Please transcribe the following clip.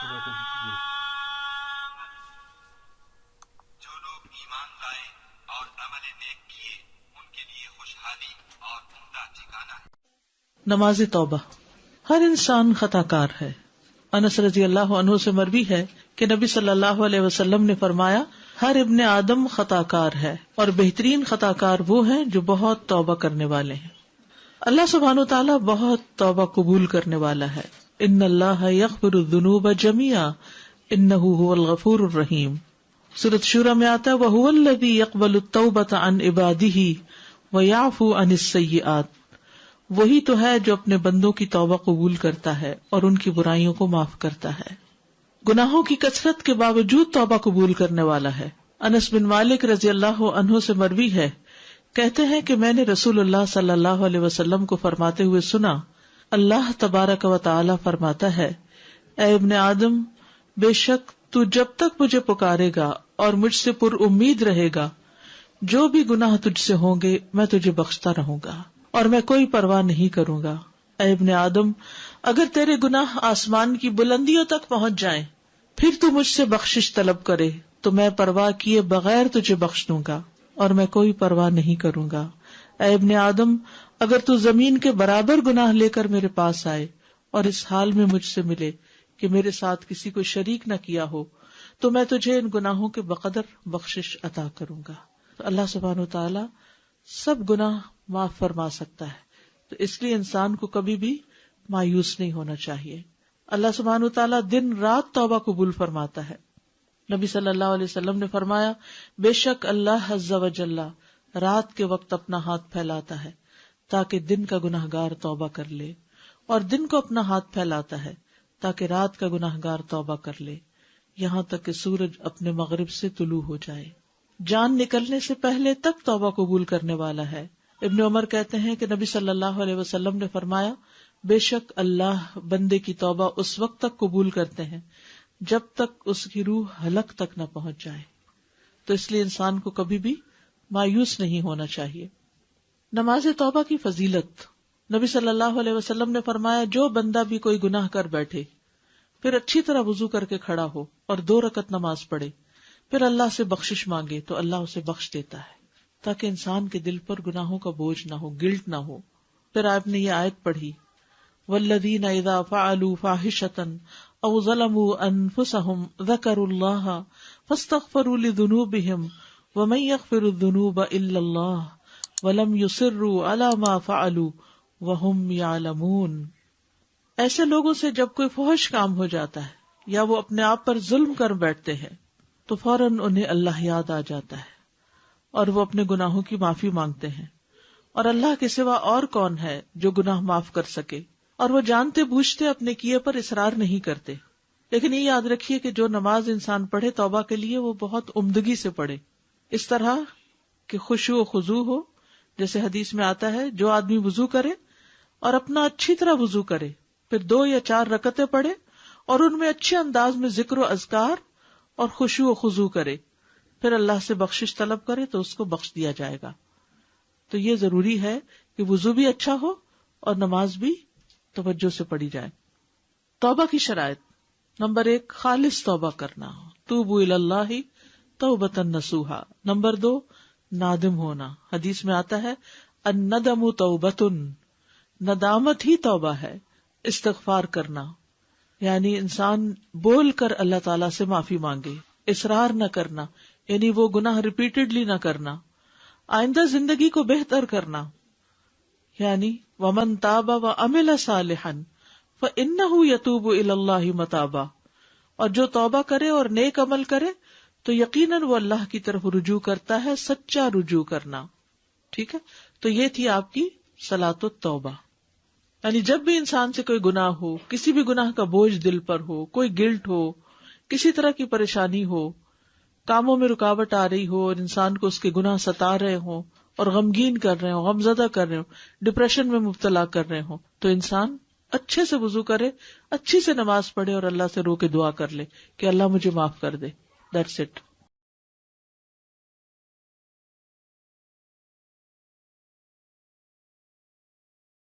جو لوگ ایمان لائے اور عمل نیک کیے ان کے لیے خوشحالی اور عمدہ ٹھکانہ ہے۔ نماز توبہ۔ ہر انسان خطا کار ہے۔ انس رضی اللہ عنہ سے مروی ہے کہ نبی صلی اللہ علیہ وسلم نے فرمایا، ہر ابن آدم خطا کار ہے اور بہترین خطا کار وہ ہیں جو بہت توبہ کرنے والے ہیں۔ اللہ سبحانہ وتعالی بہت توبہ قبول کرنے والا ہے۔ ان اللہ یغفر الذنوب جميعا انہ هو الغفور الرحیم۔ سورۃ شورى میں آتا ہے وَهُوَ الَّذِي يَقْبَلُ التَّوْبَةَ عَنْ عِبَادِهِ وَيَعْفُو عَنِ السَّيِّئَاتِ، وہی تو ہے جو اپنے بندوں کی توبہ قبول کرتا ہے اور ان کی برائیوں کو معاف کرتا ہے۔ گناہوں کی کثرت کے باوجود توبہ قبول کرنے والا ہے۔ انس بن مالک رضی اللہ عنہ سے مروی ہے، کہتے ہیں کہ میں نے رسول اللہ صلی اللہ علیہ وسلم کو فرماتے ہوئے سنا، اللہ تبارک و تعالی فرماتا ہے، اے ابن آدم، بے شک تو جب تک مجھے پکارے گا اور مجھ سے پر امید رہے گا، جو بھی گناہ تجھ سے ہوں گے میں تجھے بخشتا رہوں گا اور میں کوئی پرواہ نہیں کروں گا۔ اے ابن آدم، اگر تیرے گناہ آسمان کی بلندیوں تک پہنچ جائیں پھر تو مجھ سے بخشش طلب کرے تو میں پرواہ کیے بغیر تجھے بخش دوں گا اور میں کوئی پرواہ نہیں کروں گا۔ اے ابن آدم، اگر تو زمین کے برابر گناہ لے کر میرے پاس آئے اور اس حال میں مجھ سے ملے کہ میرے ساتھ کسی کو شریک نہ کیا ہو تو میں تجھے ان گناہوں کے بقدر بخشش عطا کروں گا۔ تو اللہ سبحانہ وتعالی سب گناہ معاف فرما سکتا ہے، تو اس لیے انسان کو کبھی بھی مایوس نہیں ہونا چاہیے۔ اللہ سبحانہ وتعالی دن رات توبہ قبول فرماتا ہے۔ نبی صلی اللہ علیہ وسلم نے فرمایا، بے شک اللہ عز و جل رات کے وقت اپنا ہاتھ پھیلاتا ہے تاکہ دن کا گناہگار توبہ کر لے، اور دن کو اپنا ہاتھ پھیلاتا ہے تاکہ رات کا گناہگار توبہ کر لے، یہاں تک کہ سورج اپنے مغرب سے طلوع ہو جائے۔ جان نکلنے سے پہلے تک توبہ قبول کرنے والا ہے۔ ابن عمر کہتے ہیں کہ نبی صلی اللہ علیہ وسلم نے فرمایا، بے شک اللہ بندے کی توبہ اس وقت تک قبول کرتے ہیں جب تک اس کی روح حلق تک نہ پہنچ جائے۔ تو اس لیے انسان کو کبھی بھی مایوس نہیں ہونا چاہیے۔ نماز توبہ کی فضیلت، نبی صلی اللہ علیہ وسلم نے فرمایا، جو بندہ بھی کوئی گناہ کر بیٹھے پھر اچھی طرح وضو کر کے کھڑا ہو اور 2 رکعت نماز پڑھے، پھر اللہ سے بخشش مانگے تو اللہ اسے بخش دیتا ہے، تاکہ انسان کے دل پر گناہوں کا بوجھ نہ ہو، گلٹ نہ ہو۔ پھر آپ نے یہ آیت پڑھی، والذین اذا فعلوا فاحشۃ او ظلموا انفسهم ذکروا اللہ فاستغفروا لذنوبهم ومن یغفر الذنوب الا اللہ ولم یصروا علی ما فعلوا وهم یعلمون۔ ایسے لوگوں سے جب کوئی فحش کام ہو جاتا ہے یا وہ اپنے آپ پر ظلم کر بیٹھتے ہیں تو فوراً انہیں اللہ یاد آ جاتا ہے اور وہ اپنے گناہوں کی معافی مانگتے ہیں، اور اللہ کے سوا اور کون ہے جو گناہ معاف کر سکے، اور وہ جانتے بوجھتے اپنے کیے پر اصرار نہیں کرتے۔ لیکن یہ یاد رکھیے کہ جو نماز انسان پڑھے توبہ کے لیے وہ بہت عمدگی سے پڑھے، اس طرح کہ خشوع و خضوع ہو، جیسے حدیث میں آتا ہے جو آدمی وضو کرے اور اپنا اچھی طرح وضو کرے، پھر 2 یا 4 رکعتیں پڑھے اور ان میں اچھے انداز میں ذکر و اذکار اور خشوع و خضوع کرے، پھر اللہ سے بخشش طلب کرے تو اس کو بخش دیا جائے گا۔ تو یہ ضروری ہے کہ وضو بھی اچھا ہو اور نماز بھی توجہ سے پڑھی جائے۔ توبہ کی شرائط، نمبر 1 خالص توبہ کرنا، توبوا الی اللہ توبۃ نصوحا۔ نمبر 2 نادم ہونا، حدیث میں آتا ہے الندم توبۃ، ندامت ہی توبہ ہے۔ استغفار کرنا یعنی انسان بول کر اللہ تعالیٰ سے معافی مانگے، اصرار نہ کرنا یعنی وہ گناہ ریپیٹڈلی نہ کرنا، آئندہ زندگی کو بہتر کرنا یعنی ومن تاب وعمل صالحا فإنہ یتوب الی اللہ متابا، اور جو توبہ کرے اور نیک عمل کرے تو یقیناً وہ اللہ کی طرف رجوع کرتا ہے، سچا رجوع کرنا۔ ٹھیک ہے، تو یہ تھی آپ کی صلاۃ التوبہ۔ یعنی جب بھی انسان سے کوئی گناہ ہو، کسی بھی گناہ کا بوجھ دل پر ہو، کوئی گلٹ ہو، کسی طرح کی پریشانی ہو، کاموں میں رکاوٹ آ رہی ہو اور انسان کو اس کے گناہ ستا رہے ہوں اور غمگین کر رہے ہوں، غمزدہ کر رہے ہوں، ڈپریشن میں مبتلا کر رہے ہوں، تو انسان اچھے سے وضو کرے، اچھی سے نماز پڑھے اور اللہ سے رو کے دعا کر لے کہ اللہ مجھے معاف کر دے۔ That's it.